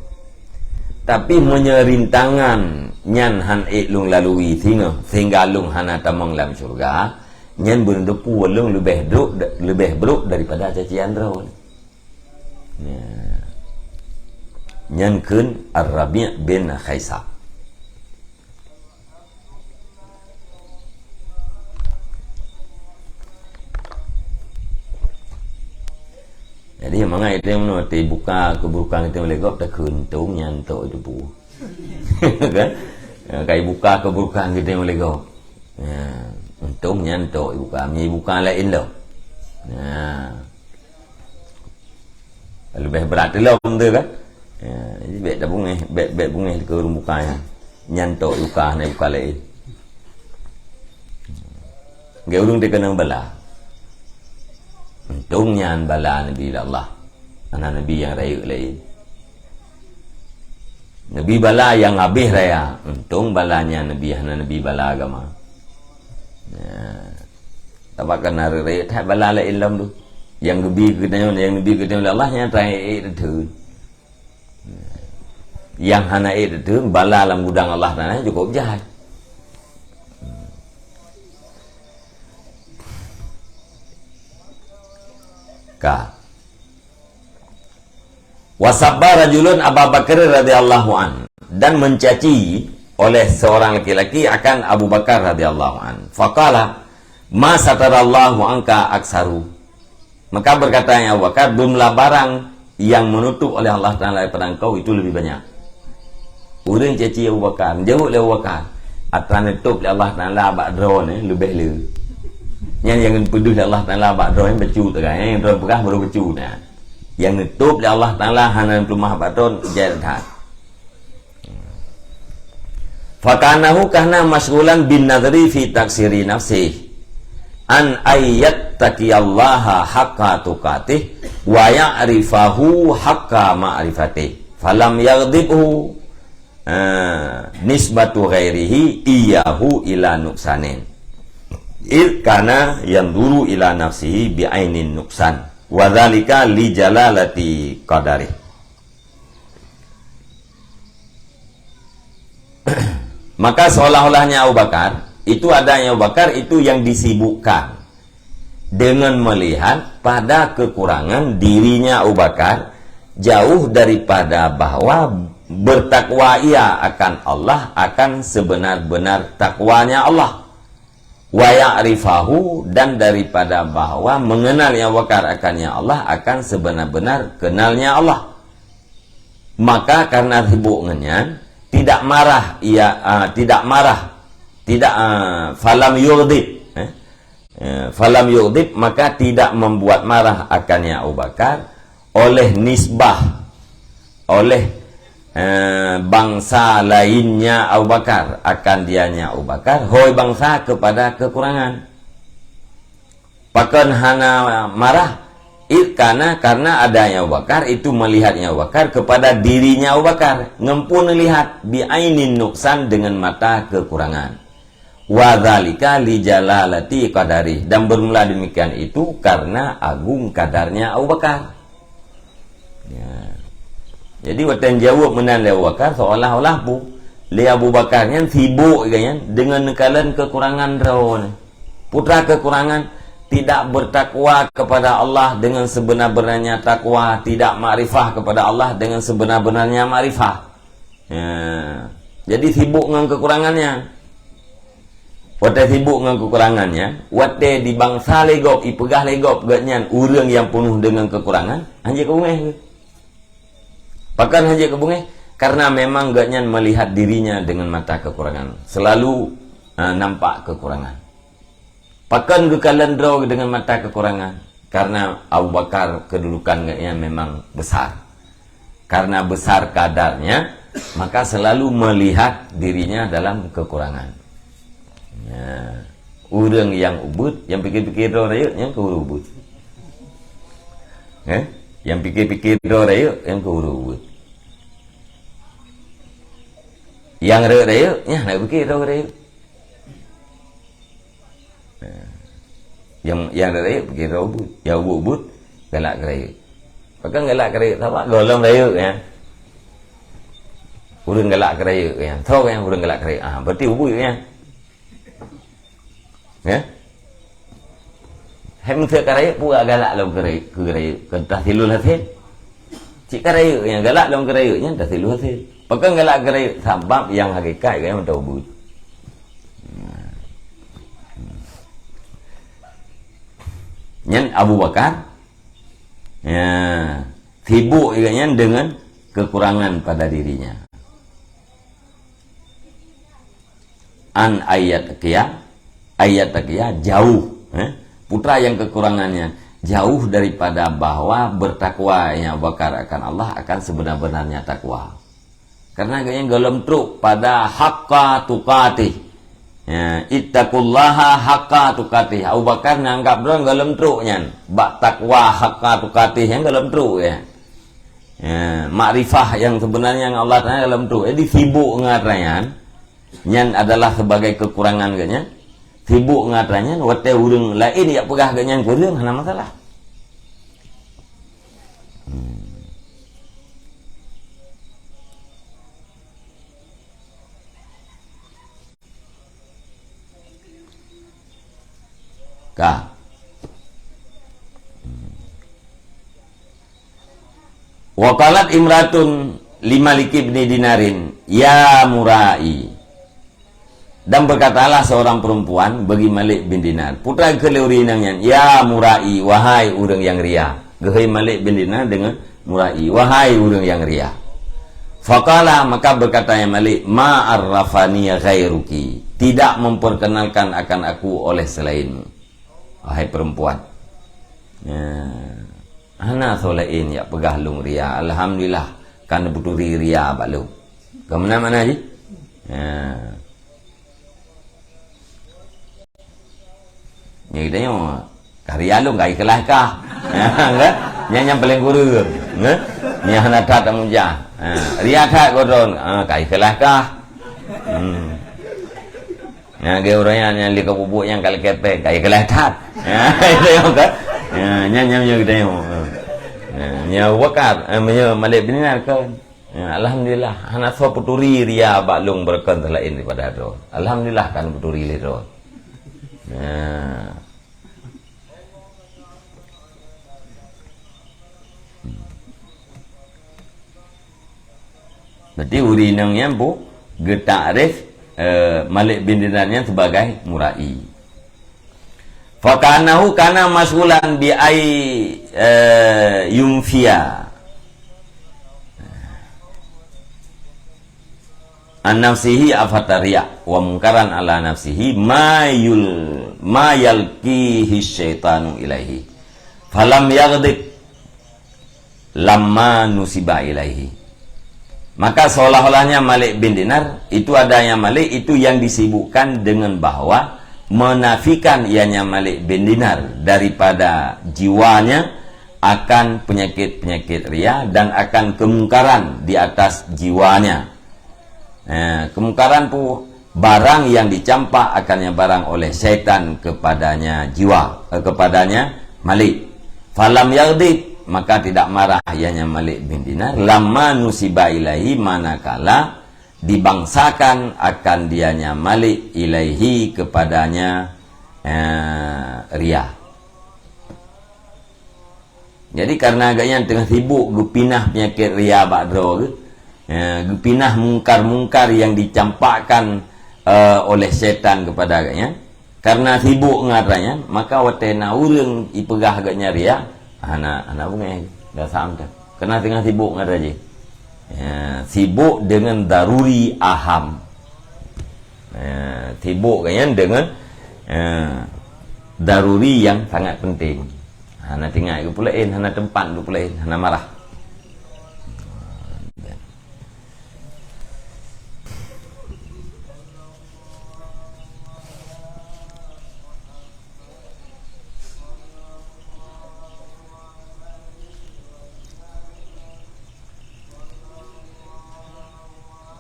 tapi menyerintangan nyan han lung lalui sehingga lung hana tamang dalam syurga, nyan berdepu lung lebih buruk daripada cacian roh. Nyan kun Ar-Rabi' bin Khaisab. Jadi mangai kita mana buka keburukan kita melegop tak kuntung nyantok itu pu. Kan? Kai buka keburukan kita melegop. Untung nyantok buka lain dah. Lebih berat tu benda kan. Jadi baik dah bungih ke rumukanya. Nyantok buka lain. Gak ulung dia kena bala. Untungnya bala Nabi Allah, anak Nabi yang raya lain. Nabi bala yang habis raya, untung balanya Nabi, anak Nabi bala agama. Tapi kena raya tak bala lain lam tu. Yang Nabi ketanya Allah yang raya itu. Yang hana itu bala dalam gudang Allah tanah cukup jahat. Wasabba rajulun Abu Bakar radhiyallahu an, dan mencaci oleh seorang laki-laki akan Abu Bakar radhiyallahu an. Faqala ma satarallahu anka aksaru. Maka berkatanya Abu Bakar, jumlah barang yang menutup oleh Allah Taala daripada engkau itu lebih banyak. Orang caci Abu Bakar, jauh oleh Abu Bakar. Atan tutup oleh Allah Taala ba'dron lebih le. Yang peduli Allah Ta'ala bakdo yang becu tu kan, yang drone pegah baru becu nah. Yang nutup oleh Allah Ta'ala hana plumah bakdon jadhat. Fakanahu kahna masghulan bin nadri fi taksiri nafsih an ayyat taqiyallaha haqqa tuqatih wa ya'rifahu haqqa ma'rifatih falam yaghdibhu nisbatu ghairihi iyahu ila nuksanin kana yanduru ila nafsihi bi'ainin nuksan wa dzalika li jalalati qadari. Maka seolah-olahnya Abu Bakar itu adanya Abu Bakar itu yang disibukkan dengan melihat pada kekurangan dirinya Abu Bakar, jauh daripada bahwa bertakwa ia akan Allah, akan sebenar-benar takwanya Allah. Wa ya'rifahu, dan daripada bahwa mengenalnya Abu Bakar akannya Allah, akan sebenar-benar kenalnya Allah. Maka karena sibuknya tidak marah, falam yughdib, maka tidak membuat marah akannya Abu Bakar oleh nisbah, oleh bangsa lainnya Abu Bakar akan dianya Abu Bakar, hoi bangsa kepada kekurangan. Pakan hana marah karena adanya Abu Bakar itu melihatnya Abu Bakar kepada dirinya Abu Bakar, ngempun lihat bi'ainin nuksan, dengan mata kekurangan. Wa dzalika li jalalati qadari, dan bermula demikian itu karena agung kadarnya Abu Bakar. Ya. Jadi waktu jawab menan Abu Bakar seolah-olah Abu Bakar yang sibuk kan dengan nekalan kekurangan rawan. Putra kekurangan, tidak bertakwa kepada Allah dengan sebenar-benarnya takwa, tidak makrifah kepada Allah dengan sebenar-benarnya makrifah. Ya. Jadi sibuk dengan kekurangannya. Waktu sibuk dengan kekurangannya, waktu di bangsa legop, ipegah legop gatnyan urang yang penuh dengan kekurangan, hanya keungeh. Bahkan hanya kebungeh karena memang gatnyan melihat dirinya dengan mata kekurangan, selalu nampak kekurangan. Bahkan kekalan draw dengan mata kekurangan karena Abu Bakar kedudukan gatnyan memang besar. Karena besar kadarnya, maka selalu melihat dirinya dalam kekurangan. Ya. Orang yang ubud, yang pikir-pikir draw raya, yang kehuru ubud. Yang pikir-pikir draw raya, yang kehuru ubud. Yang raya, ya nak fikir tahu raya. Yang raya fikir tahu ubud, yang ubud galak raya. Pakai galak raya, apa? Golong raya ya. urang galak keraya yang tahu yang urang galak keraya berarti ubui yang ya hem thưa keraya pula galak long keraya kentah tilul hasil cik keraya yang galak long keraya nya dah tilul hasil pakai galak keraya sebab yang hakikat yang tahu ubui nyan Abu Bakar ya sibuk juga dengan kekurangan pada dirinya. An ayat takiyah jauh putra yang kekurangannya jauh daripada bahwa bertakwanya Abu Bakar akan Allah akan sebenar-benarnya takwa. Karena gayanya gelem truk pada haqqa tuqatih. Ya, ittaqullaha haqqa tuqatih. Abu Bakar nganggap dorang gelem truk nyan. Bak takwa haqqa tuqatih yang gelem truk ya. Ya, makrifah yang sebenarnya yang Allah Ta'ala dalam tu jadi sibuk ngatranyan nyan adalah sebagai kekurangan ganya sibuk ngatranyan wate urang lain ya pegah ganyan kurang hana masalah kah waqalat imratun limalik ibn dinarin ya murai dan berkatalah seorang perempuan bagi Malik bin Dinar putra keleurinangnya ya murai wahai urang yang ria gehei Malik bin Dinar dengan murai wahai urang yang ria faqala maka berkatanya Malik ma arrafani ghairuki tidak memperkenalkan akan aku oleh selainmu wahai perempuan ana solain ya pegah lung ria alhamdulillah kan buturi ria balu ke mana-mana je ya kita nyo karya lu enggak ikhlas kah enggak yang paling guru enggak ni hana tak tamuja ria tak godon kai ikhlas kah ya ge urang yang liko bubuk yang kali kepe kai ikhlas tak itu yo kan nyam kita yo nya wakar nya Malik bin Dinar kan alhamdulillah hana so puturi ria baklung berkan selain daripada do alhamdulillah kan puturi liro berarti urinangnya bu getarif Malik bin Dinarnya sebagai murai fakanahu kana mas'ulan bi ai yumfia an nafsihi afataria wa munkaran ala nafsihi ma yalqihi syaitanu ilaihi falam yaghdib lamma nusiba ilaihi maka seolah-olahnya Malik bin Dinar itu adanya Malik itu yang disibukkan dengan bahwa menafikan ianya Malik bin Dinar daripada jiwanya akan penyakit-penyakit ria dan akan kemungkaran di atas jiwanya. Kemungkaran pu barang yang dicampak akannya barang oleh syaitan kepadanya jiwa, kepadanya Malik. Falam yaghdib maka tidak marah ianya Malik bin Dinar lamma nusiba ilahi manakala dibangsakan akan dianya Malik ilaihi kepadanya ria. Jadi karena agaknya tengah sibuk gepinah penyakit ria bakdro gepinah mungkar-mungkar yang dicampakkan oleh setan kepada agaknya karena sibuk ngatanya maka watena urang ipegah agaknya ria anak bunga dah sampai kena tengah sibuk ngataje sibuk dengan daruri aham sibuk kan dengan daruri yang sangat penting hana tinggal ke pulain hana tempat ke pulain hana marah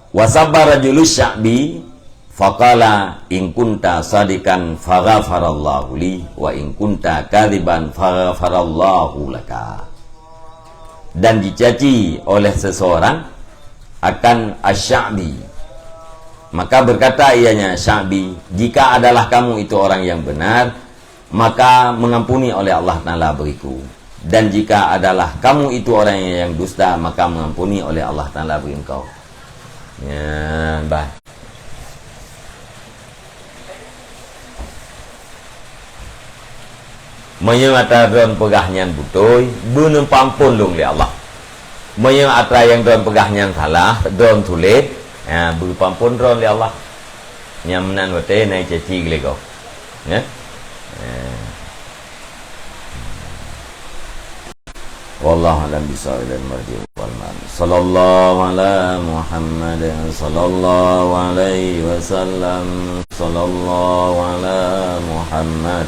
wasabba rajulus sya'bi faqala in kunta sadikan faghfarallahu li wa in kunta kadziban faghfarallahu laka dan dicaci oleh seseorang akan Asy-Sya'bi. Maka berkata ianya Sya'bi, jika adalah kamu itu orang yang benar, maka mengampuni oleh Allah Ta'ala beriku. Dan jika adalah kamu itu orang yang dusta, maka mengampuni oleh Allah Ta'ala beri engkau. Ya, baik. Menyemata don pegahnya butoi, benem pampun long le Allah. Menyemata yang don pegahnya salah, don tulis, ya, beri pampun don le Allah. Nyamnan wate naik caci le kau. Ya. Wallahu a'lam bishawab wal man. Sallallahu ala Muhammad sallallahu alaihi wasallam. Sallallahu ala Muhammad